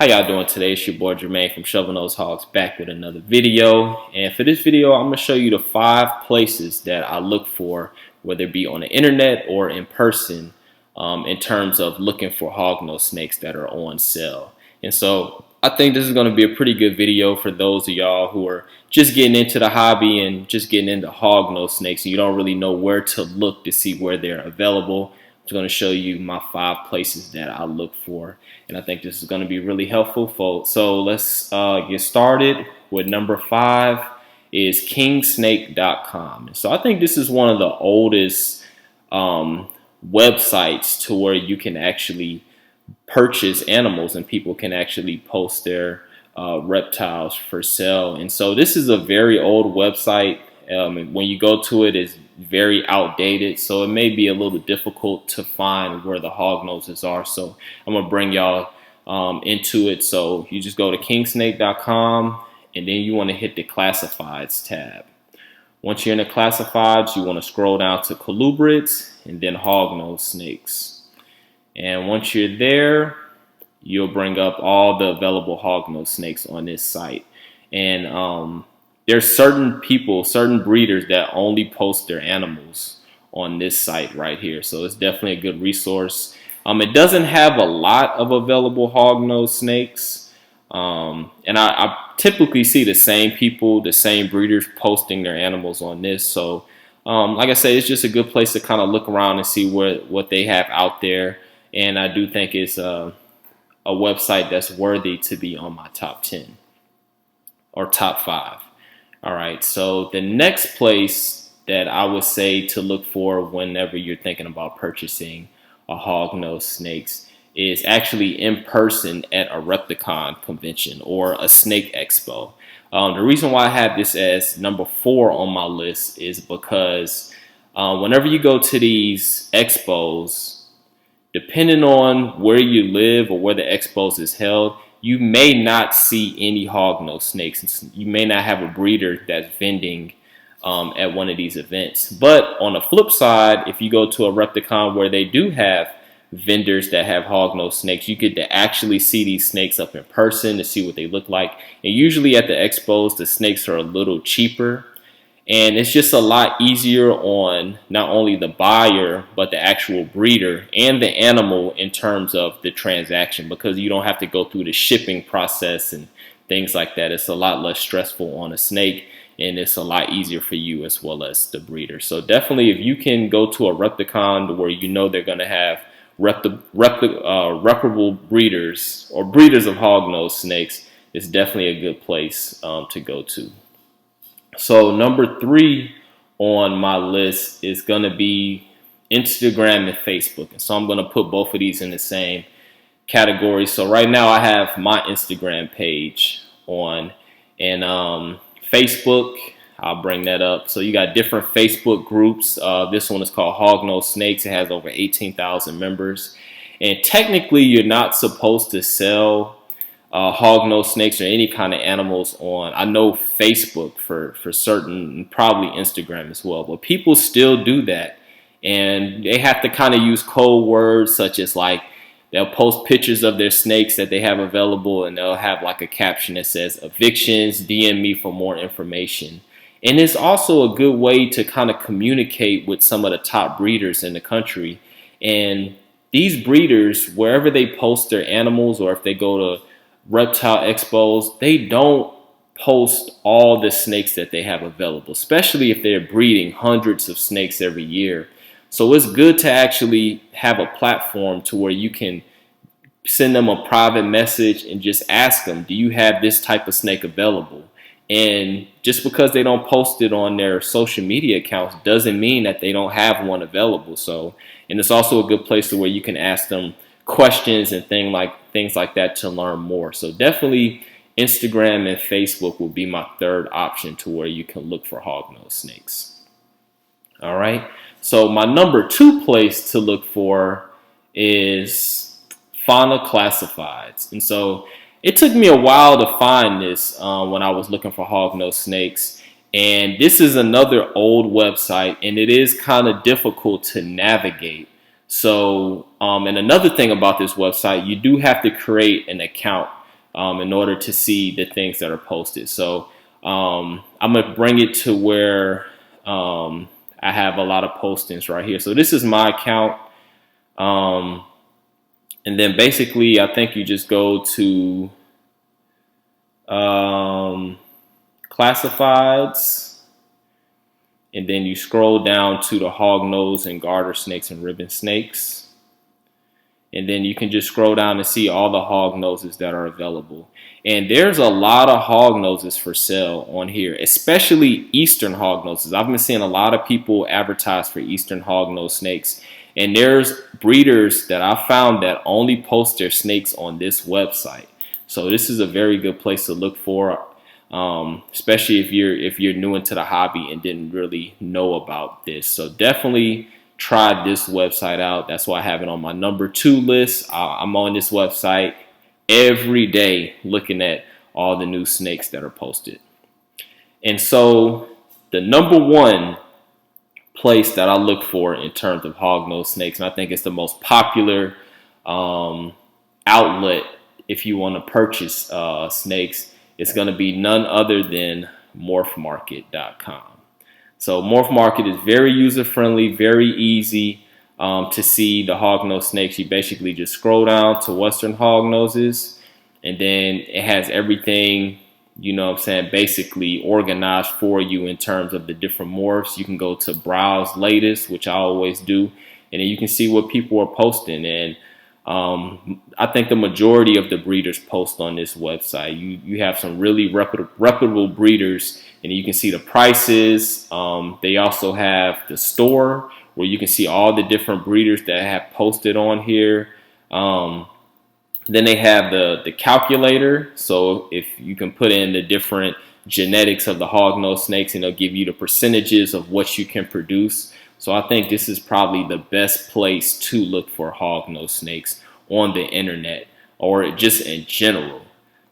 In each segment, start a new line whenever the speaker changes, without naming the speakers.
y'all doing today? It's your boy Jermaine from Hognose Hogs back with another video. And for this video, I'm going to show you the 5 places that I look for, whether it be on the internet or in person, in terms of looking for hognose snakes that are on sale. And so I think this is going to be a pretty good video for those of y'all who are just getting into the hobby and just getting into hognose snakes and you don't really know where to look to see where they're available. I'm going to show you my 5 places that I look for, and I think this is going to be really helpful, folks. So let's get started with number 5 is kingsnake.com. So I think this is one of the oldest websites to where you can actually purchase animals and people can actually post their reptiles for sale. And so this is a very old website. When you go to it, it's very outdated, so it may be a little difficult to find where the hognoses are. So I'm gonna bring y'all into it. So you just go to kingsnake.com and then you want to hit the classifieds tab. Once you're in the classifieds, you want to scroll down to colubrids and then hognose snakes. And once you're there, you'll bring up all the available hognose snakes on this site. And there's certain people, certain breeders that only post their animals on this site right here. So it's definitely a good resource. It doesn't have a lot of available hognose snakes. And I typically see the same people, the same breeders posting their animals on this. So like I say, it's just a good place to kind of look around and see what they have out there. And I do think it's a website that's worthy to be on my top 10 or top 5. All right, so the next place that I would say to look for whenever you're thinking about purchasing a hognose snakes is actually in person at a Reptile convention or a snake expo. The reason why I have this as number 4 on my list is because whenever you go to these expos, depending on where you live or where the expos is held, you may not see any hognose snakes. You may not have a breeder that's vending at one of these events. But on the flip side, if you go to a Reptile where they do have vendors that have hognose snakes, you get to actually see these snakes up in person to see what they look like. And usually at the expos, the snakes are a little cheaper. And it's just a lot easier on not only the buyer, but the actual breeder and the animal in terms of the transaction, because you don't have to go through the shipping process and things like that. It's a lot less stressful on a snake, and it's a lot easier for you as well as the breeder. So definitely, if you can go to a Reptile where you know they're going to have reputable breeders or breeders of hognose snakes, it's definitely a good place to go to. So number 3 on my list is going to be Instagram and Facebook. And so I'm going to put both of these in the same category. So right now I have my Instagram page on, and Facebook, I'll bring that up. So you got different Facebook groups. This one is called Hognose Snakes. It has over 18,000 members. And technically you're not supposed to sell hognose snakes or any kind of animals on, I know, Facebook for certain, and probably Instagram as well, but people still do that, and they have to kind of use code words such as, like, they'll post pictures of their snakes that they have available, and they'll have like a caption that says evictions, DM me for more information. And it's also a good way to kind of communicate with some of the top breeders in the country. And these breeders, wherever they post their animals, or if they go to reptile expos, they don't post all the snakes that they have available, especially if they're breeding hundreds of snakes every year. So it's good to actually have a platform to where you can send them a private message and just ask them, do you have this type of snake available? And just because they don't post it on their social media accounts doesn't mean that they don't have one available. So, and it's also a good place to where you can ask them questions and things like that to learn more. So definitely Instagram and Facebook will be my 3rd option to where you can look for hognose snakes. All right. So my number 2 place to look for is Fauna classifieds. And so it took me a while to find this when I was looking for hognose snakes. And this is another old website, and it is kind of difficult to navigate. So, and another thing about this website, you do have to create an account in order to see the things that are posted. So I'm gonna bring it to where I have a lot of postings right here. So this is my account. And then basically, I think you just go to classifieds, and then you scroll down to the hognose and garter snakes and ribbon snakes. And then you can just scroll down and see all the hognoses that are available. And there's a lot of hognoses for sale on here, especially eastern hognoses. I've been seeing a lot of people advertise for eastern hognose snakes. And there's breeders that I found that only post their snakes on this website. So this is a very good place to look for, especially if you're new into the hobby and didn't really know about this. So definitely try this website out. That's why I have it on my #2 list. I'm on this website every day looking at all the new snakes that are posted. And so the #1 place that I look for in terms of hognose snakes, and I think it's the most popular outlet if you want to purchase snakes, it's going to be none other than MorphMarket.com. So MorphMarket is very user-friendly, very easy to see the hognose snakes. You basically just scroll down to Western hognoses, and then it has everything, you know what I'm saying, basically organized for you in terms of the different morphs. You can go to Browse Latest, which I always do, and then you can see what people are posting. And I think the majority of the breeders post on this website. You have some really reputable breeders, and you can see the prices. They also have the store where you can see all the different breeders that have posted on here. Then they have the calculator. So if you can put in the different genetics of the hognose snakes, and it'll give you the percentages of what you can produce. So I think this is probably the best place to look for hognose snakes on the internet, or just in general.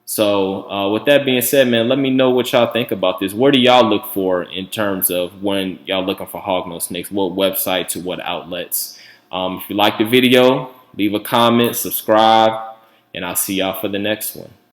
So with that being said, man, let me know what y'all think about this. What do y'all look for in terms of when y'all looking for hognose snakes? What websites or what outlets? If you like the video, leave a comment, subscribe, and I'll see y'all for the next one.